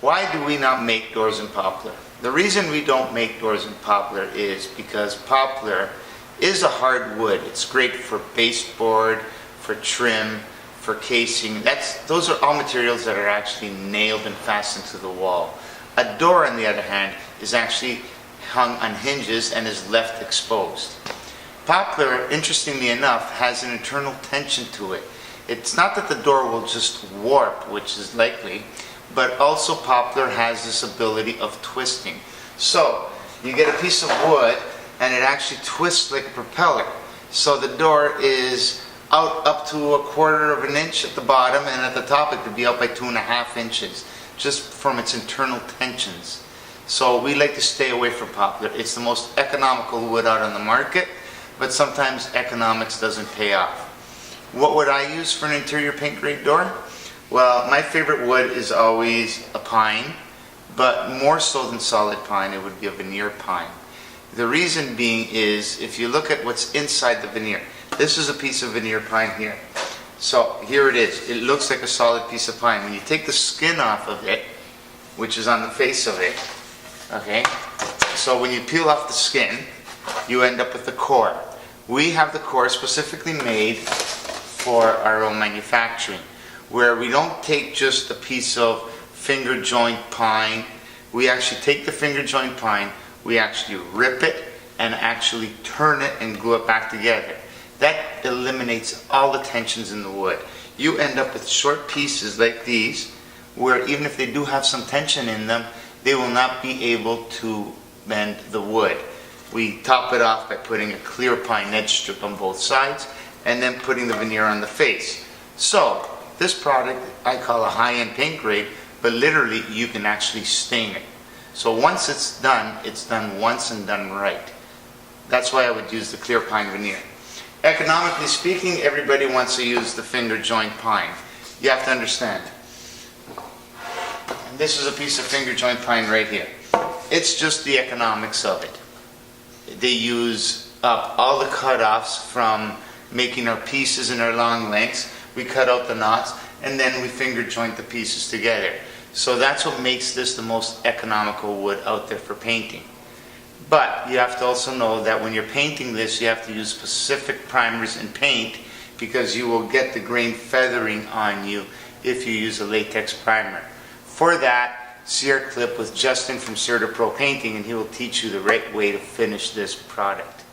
Why do we not make doors in poplar? The reason we don't make doors in poplar is because poplar is a hard wood. It's great for baseboard, for trim, for casing. Those are all materials that are actually nailed and fastened to the wall. A door, on the other hand, is actually hung on hinges and is left exposed. Poplar, interestingly enough, has an internal tension to it. It's not that the door will just warp, which is likely, but also poplar has this ability of twisting. So you get a piece of wood and it actually twists like a propeller. So the door is out up to 1/4 of an inch at the bottom, and at the top it could be out by 2.5 inches, just from its internal tensions. So we like to stay away from poplar. It's the most economical wood out on the market, but sometimes economics doesn't pay off. What would I use for an interior paint grade door? Well, my favorite wood is always a pine, but more so than solid pine, it would be a veneer pine. The reason being is, if you look at what's inside the veneer, this is a piece of veneer pine here. So here it is. It looks like a solid piece of pine. When you take the skin off of it, which is on the face of it, okay, so when you peel off the skin, you end up with the core. We have the core specifically made for our own manufacturing, where we don't take just a piece of finger joint pine. We actually take the finger joint pine, we actually rip it and actually turn it and glue it back together. That eliminates all the tensions in the wood. You end up with short pieces like these, where even if they do have some tension in them, they will not be able to bend the wood. We top it off by putting a clear pine edge strip on both sides and then putting the veneer on the face. So this product I call a high-end paint grade, but literally you can actually stain it. So once it's done once and done right. That's why I would use the clear pine veneer. Economically speaking, everybody wants to use the finger joint pine. You have to understand. And this is a piece of finger joint pine right here. It's just the economics of it. They use up all the cutoffs from making our pieces and our long lengths. We cut out the knots and then we finger joint the pieces together. So that's what makes this the most economical wood out there for painting. But you have to also know that when you're painting this, you have to use specific primers and paint, because you will get the grain feathering on you if you use a latex primer. For that, see our clip with Justin from CertaPro Painting, and he will teach you the right way to finish this product.